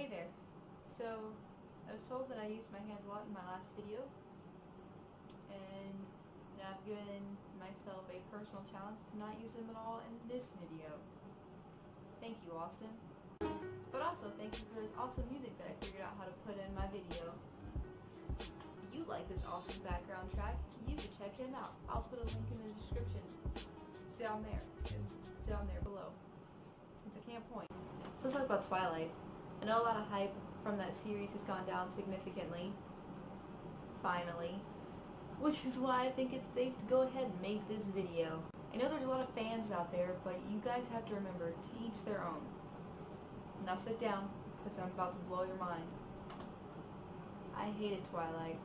Hey there. So, I was told that I used my hands a lot in my last video, and now I've given myself a personal challenge to not use them at all in this video. Thank you, Austin. But also, thank you for this awesome music that I figured out how to put in my video. If you like this awesome background track, you should check him out. I'll put a link in the description down there and down there below, since I can't point. So let's talk about Twilight. I know a lot of hype from that series has gone down significantly, finally, which is why I think it's safe to go ahead and make this video. I know there's a lot of fans out there, but you guys have to remember, to each their own. Now sit down, because I'm about to blow your mind. I hated Twilight.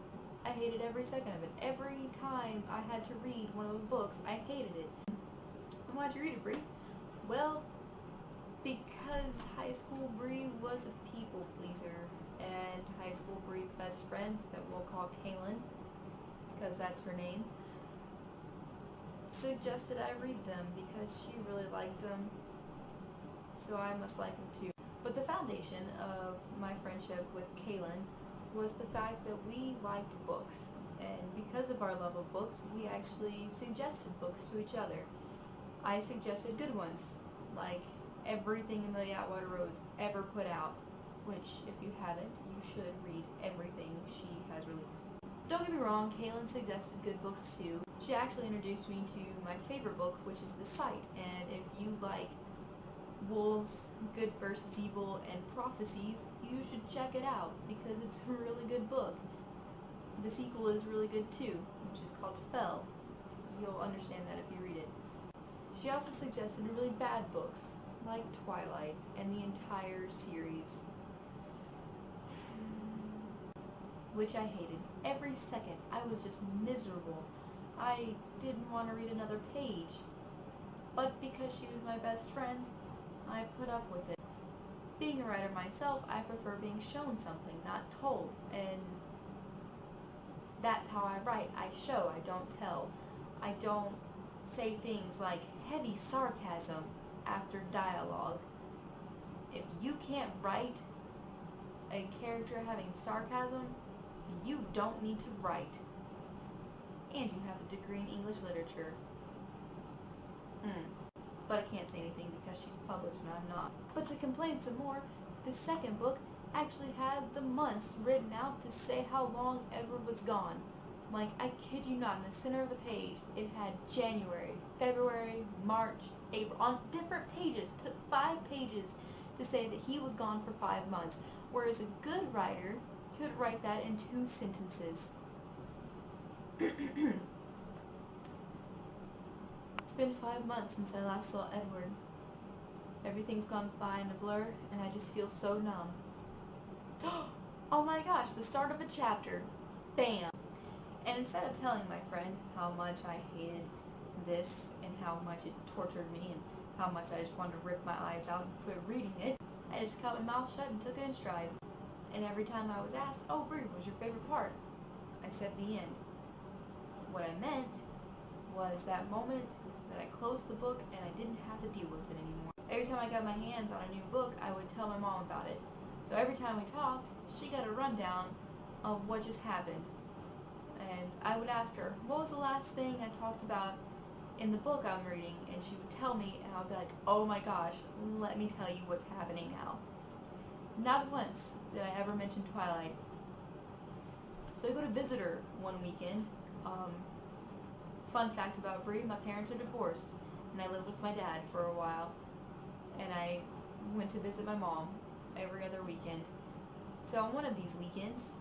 I hated every second of it. Every time I had to read one of those books, I hated it. And why'd you read it, Brie? Well, because High School Bree was a people pleaser, and High School Bree's best friend, that we'll call Kaylin, because that's her name, suggested I read them because she really liked them, so I must like them too. But the foundation of my friendship with Kaylin was the fact that we liked books, and because of our love of books, we actually suggested books to each other. I suggested good ones, like everything Amelia Atwater Rhodes ever put out, which, if you haven't, you should read everything she has released. Don't get me wrong, Kaylin suggested good books too. She actually introduced me to my favorite book, which is The Sight, and if you like wolves, good versus evil, and prophecies, you should check it out, because it's a really good book. The sequel is really good too, which is called Fell, so you'll understand that if you read it. She also suggested really bad books, like Twilight and the entire series, which I hated. Every second, I was just miserable. I didn't want to read another page, but because she was my best friend, I put up with it. Being a writer myself, I prefer being shown something, not told, and that's how I write. I show, I don't tell. I don't say things like heavy sarcasm after dialogue. If you can't write a character having sarcasm, you don't need to write. And you have a degree in English literature. But I can't say anything because she's published and I'm not. But to complain some more, the second book actually had the months written out to say how long Edward was gone. Like, I kid you not, in the center of the page, it had January, February, March, April, on different pages. It took 5 pages to say that he was gone for 5 months, whereas a good writer could write that in 2 sentences. It's been 5 months since I last saw Edward. Everything's gone by in a blur, and I just feel so numb. Oh my gosh, the start of a chapter. Bam! And instead of telling my friend how much I hated this and how much it tortured me and how much I just wanted to rip my eyes out and quit reading it, I just kept my mouth shut and took it in stride. And every time I was asked, "Oh, Brie, what was your favorite part?" I said the end. What I meant was that moment that I closed the book and I didn't have to deal with it anymore. Every time I got my hands on a new book, I would tell my mom about it. So every time we talked, she got a rundown of what just happened. And I would ask her, what was the last thing I talked about in the book I'm reading? And she would tell me, and I would be like, oh my gosh, let me tell you what's happening now. Not once did I ever mention Twilight. So I go to visit her one weekend. Fun fact about Brie, my parents are divorced, and I lived with my dad for a while. And I went to visit my mom every other weekend. So on one of these weekends,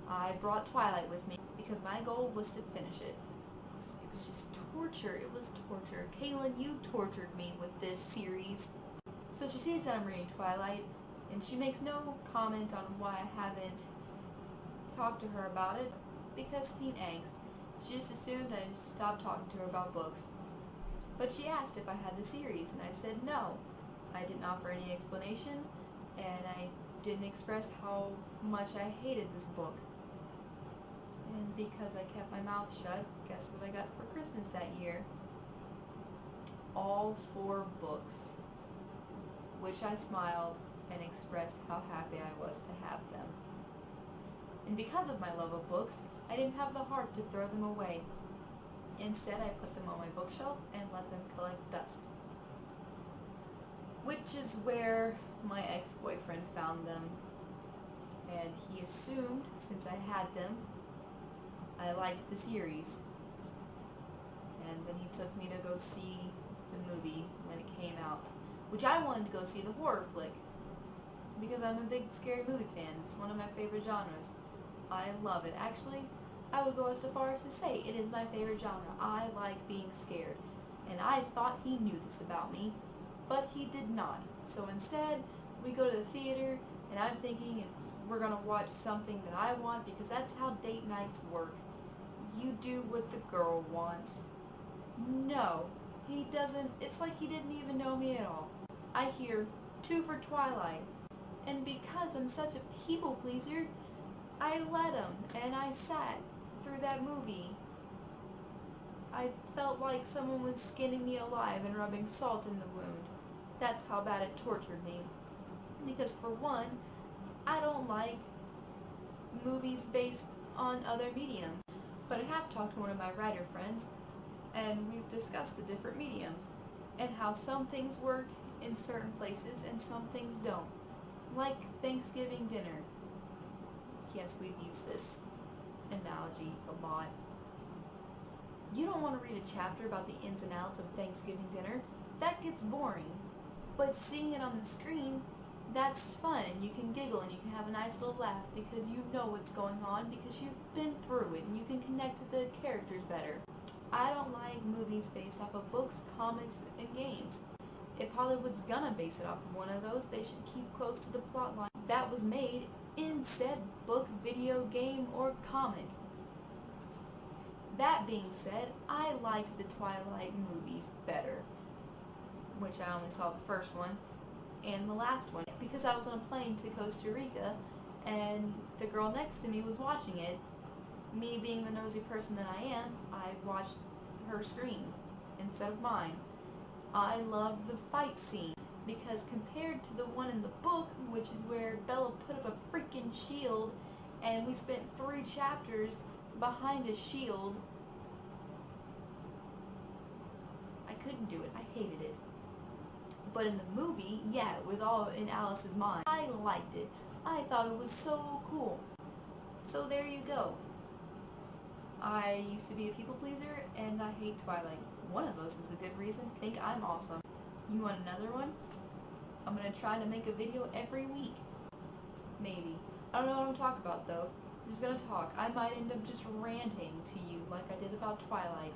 I brought Twilight with me because my goal was to finish it. It was just torture. It was torture. Kaylin, you tortured me with this series. So she sees that I'm reading Twilight, and she makes no comment on why I haven't talked to her about it, because teen angst. She just assumed I just stopped talking to her about books. But she asked if I had the series, and I said no. I didn't offer any explanation, and I didn't express how much I hated this book. And because I kept my mouth shut, guess what I got for Christmas that year? All 4 books. Which I smiled and expressed how happy I was to have them. And because of my love of books, I didn't have the heart to throw them away. Instead, I put them on my bookshelf and let them collect dust. Which is where my ex-boyfriend found them. And he assumed, since I had them, I liked the series. And then he took me to go see the movie when it came out. Which I wanted to go see the horror flick. Because I'm a big scary movie fan. It's one of my favorite genres. I love it. Actually, I would go as far as to say it is my favorite genre. I like being scared. And I thought he knew this about me, but he did not. So instead, we go to the theater, and I'm thinking we're going to watch something that I want, because that's how date nights work. You do what the girl wants. No, he doesn't. It's like he didn't even know me at all. I hear 2 for Twilight. And because I'm such a people pleaser, I let him, and I sat through that movie. I felt like someone was skinning me alive and rubbing salt in the wound. That's how bad it tortured me. Because for one, I don't like movies based on other mediums. But I have talked to one of my writer friends, and we've discussed the different mediums, and how some things work in certain places and some things don't. Like Thanksgiving dinner. Yes, we've used this analogy a lot. You don't want to read a chapter about the ins and outs of Thanksgiving dinner. That gets boring. But seeing it on the screen, that's fun. You can giggle and you can have a nice little laugh because you know what's going on, because you've been through it and you can connect to the characters better. I don't like movies based off of books, comics, and games. If Hollywood's gonna base it off of one of those, they should keep close to the plot line that was made in said book, video game, or comic. That being said, I liked the Twilight movies better, which I only saw the first one and the last one, because I was on a plane to Costa Rica and the girl next to me was watching it. Me being the nosy person that I am, I watched her screen instead of mine. I love the fight scene, because compared to the one in the book, which is where Bella put up a freaking shield and we spent 3 chapters behind a shield, I couldn't do it. I hated it. But in the movie, yeah, it was all in Alice's mind. I liked it. I thought it was so cool. So there you go. I used to be a people pleaser, and I hate Twilight. One of those is a good reason to think I'm awesome. You want another one? I'm going to try to make a video every week. Maybe. I don't know what I'm talking about, though. I'm just going to talk. I might end up just ranting to you like I did about Twilight.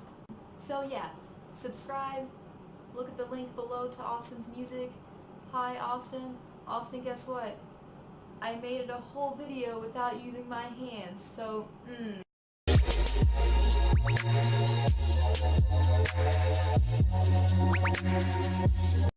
So yeah, subscribe. Look at the link below to Austin's music. Hi, Austin. Austin, guess what? I made it a whole video without using my hands, so,